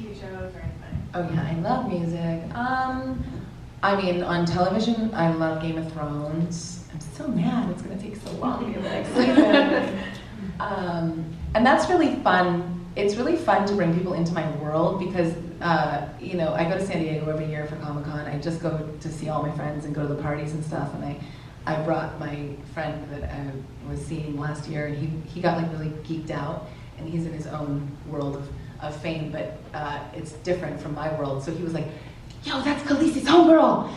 TV shows or anything? Oh yeah, I love music. I mean, on television, I love Game of Thrones. I'm so mad it's gonna take so long to get the next season. And that's really fun. It's really fun to bring people into my world because, you know, I go to San Diego every year for Comic-Con. I just go to see all my friends and go to the parties and stuff. And I brought my friend that I was seeing last year, and he got like really geeked out, and he's in his own world of fame, but it's different from my world. So he was like, "Yo, that's Khaleesi's homegirl!"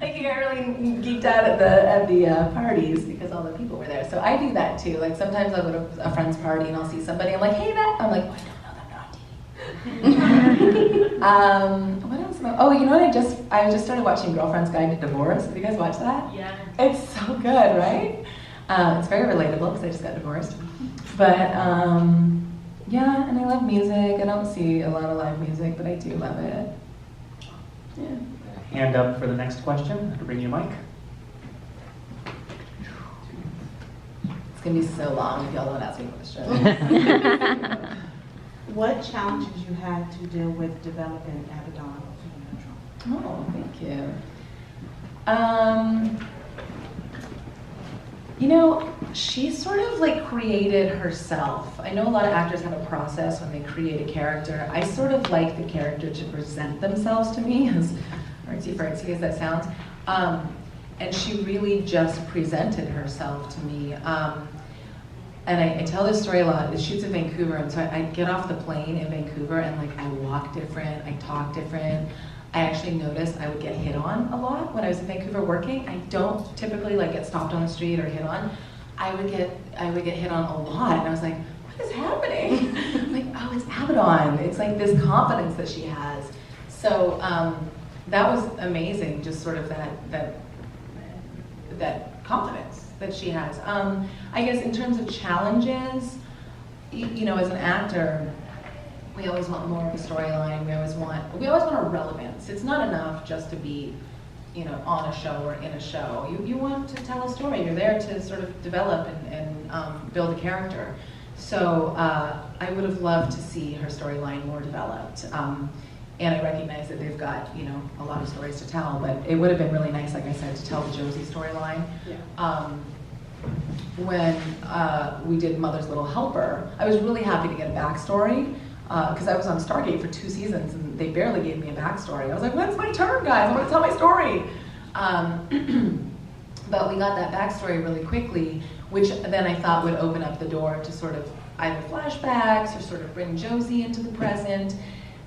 Like he got really geeked out at the parties because all the people were there. So I do that too. Like sometimes I'll go to a friend's party and I'll see somebody. I'm like, "Hey, that!" I'm like, "Oh, I don't know them. They're on TV." What else? Oh, you know what? I just started watching Girlfriend's Guide to Divorce. Have you guys watched that? Yeah. It's so good, right? It's very relatable because I just got divorced. But yeah, and I love music. I don't see a lot of live music, but I do love it. Yeah. Hand up for the next question. I'll bring you a mic. It's gonna be so long if y'all don't ask me questions. What challenges you had to deal with developing Abaddon Supernatural? Oh, thank you. You know, she sort of like created herself. I know a lot of actors have a process when they create a character. I sort of like the character to present themselves to me, as artsy-fartsy as that sounds. And she really just presented herself to me. And I tell this story a lot. The shoot's in Vancouver, and so I get off the plane in Vancouver, and like I walk different, I talk different. I actually noticed I would get hit on a lot when I was in Vancouver working. I don't typically like get stopped on the street or hit on. I would get hit on a lot, and I was like, what is happening? I'm like, oh, it's Abaddon. It's like this confidence that she has. So that was amazing. Just sort of that confidence that she has. I guess in terms of challenges, you know, as an actor, we always want more of a storyline. We always want a relevance. It's not enough just to be, you know, on a show or in a show. You want to tell a story. You're there to sort of develop and build a character. So I would have loved to see her storyline more developed. And I recognize that they've got, you know, a lot of stories to tell, but it would have been really nice, like I said, to tell the Josie storyline. Yeah. When we did Mother's Little Helper, I was really happy to get a backstory because I was on Stargate for 2 seasons and they barely gave me a backstory. I was like, when's my turn, guys? I want to tell my story. But we got that backstory really quickly, which then I thought would open up the door to sort of either flashbacks or sort of bring Josie into the present.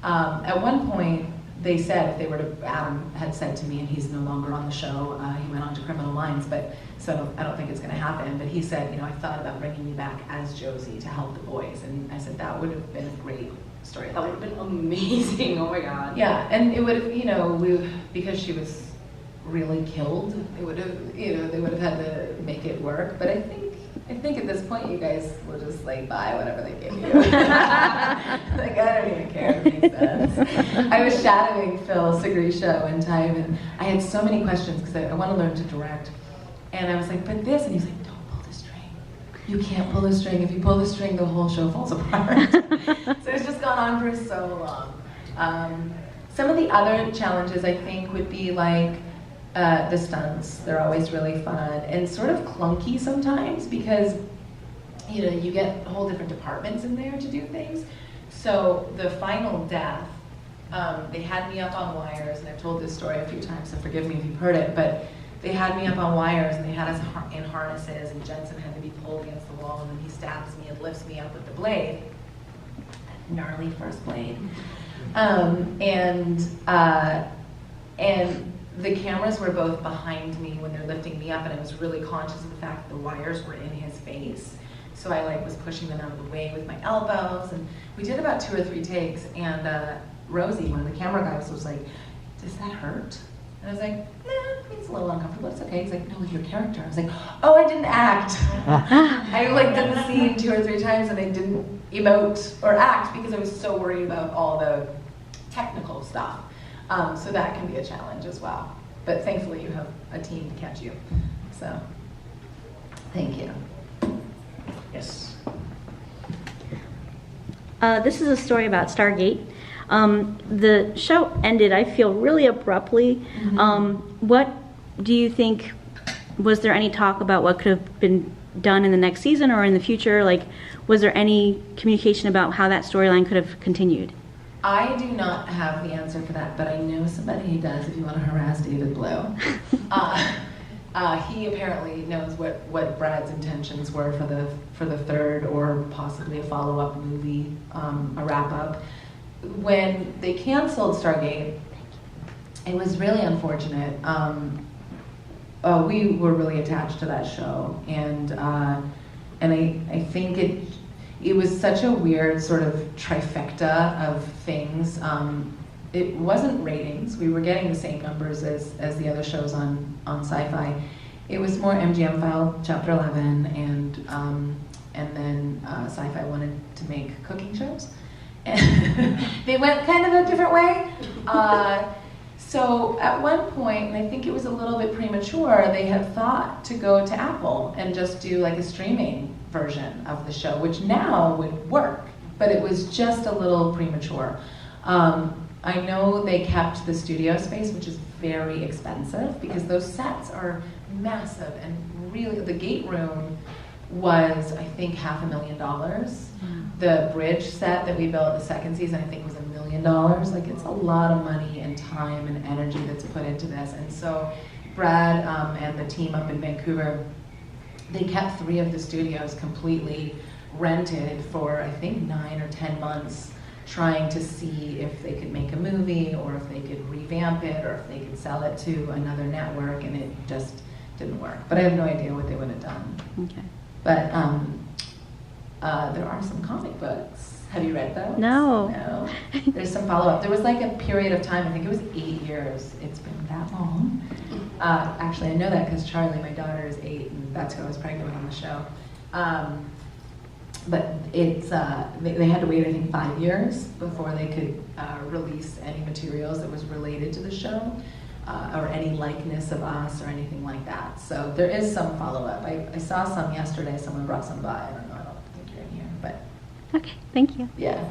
At one point, they said, if they were to, Adam had said to me, and he's no longer on the show, he went on to Criminal Minds, but so I don't think it's going to happen, but he said, you know, I thought about bringing you back as Josie to help the boys, and I said, that would have been a great story. That would have been amazing, oh my god. Yeah, and it would have, you know, because she was really killed, it would have, you know, they would have had to make it work, but I think at this point you guys will just like buy whatever they give you. Like I don't even care if it makes sense. I was shadowing Phil Segrisha one time and I had so many questions because I want to learn to direct. And I was like, but this, and he's like, don't pull the string. You can't pull the string. If you pull the string, the whole show falls apart. So it's just gone on for so long. Some of the other challenges I think would be like, the stunts. They're always really fun and sort of clunky sometimes because, you know, you get whole different departments in there to do things. So the final death, they had me up on wires, and I've told this story a few times, so forgive me if you've heard it, but they had me up on wires and they had us in harnesses, and Jensen had to be pulled against the wall, and then he stabs me and lifts me up with the blade. That gnarly first blade. And the cameras were both behind me when they're lifting me up, and I was really conscious of the fact that the wires were in his face. So I like was pushing them out of the way with my elbows, and we did about 2 or 3 takes, and Rosie, one of the camera guys, was like, does that hurt? And I was like, nah, it's a little uncomfortable, it's okay. He's like, no, with your character. I was like, oh, I didn't act. I like did the scene 2 or 3 times and I didn't emote or act because I was so worried about all the technical stuff. So that can be a challenge as well. But thankfully you have a team to catch you. So, thank you. Yes. This is a story about Stargate. The show ended, I feel, really abruptly. What do you think, was there any talk about what could have been done in the next season or in the future? Like, was there any communication about how that storyline could have continued? I do not have the answer for that, but I know somebody who does if you want to harass David Blow. He apparently knows what Brad's intentions were for the third or possibly a follow-up movie, a wrap-up. When they canceled Stargate, it was really unfortunate. We were really attached to that show, and I think it was such a weird sort of trifecta of things. It wasn't ratings. We were getting the same numbers as the other shows on Sci-Fi. It was more MGM File Chapter 11, and then Sci-Fi wanted to make cooking shows. And they went kind of a different way. So at one point, and I think it was a little bit premature, they had thought to go to Apple and just do like a streaming version of the show, which now would work, but it was just a little premature. I know they kept the studio space, which is very expensive because those sets are massive, and really the gate room was, I think, $500,000. The bridge set that we built the second season, I think, was $1 million. Like, it's a lot of money and time and energy that's put into this. And so Brad and the team up in Vancouver, they kept 3 of the studios completely rented for, I think, 9 or 10 months, trying to see if they could make a movie or if they could revamp it or if they could sell it to another network, and it just didn't work. But I have no idea what they would have done. Okay. But there are some comic books. Have you read those? No. No. There's some follow-up. There was like a period of time, I think it was 8 years. It's been that long. Actually, I know that because Charlie, my daughter, is 8, and that's who I was pregnant with on the show. But it's they had to wait, I think, 5 years before they could release any materials that was related to the show, or any likeness of us or anything like that. So there is some follow-up. I saw some yesterday. Someone brought some by. I don't know. I don't think you're in here, but Okay, thank you. yeah.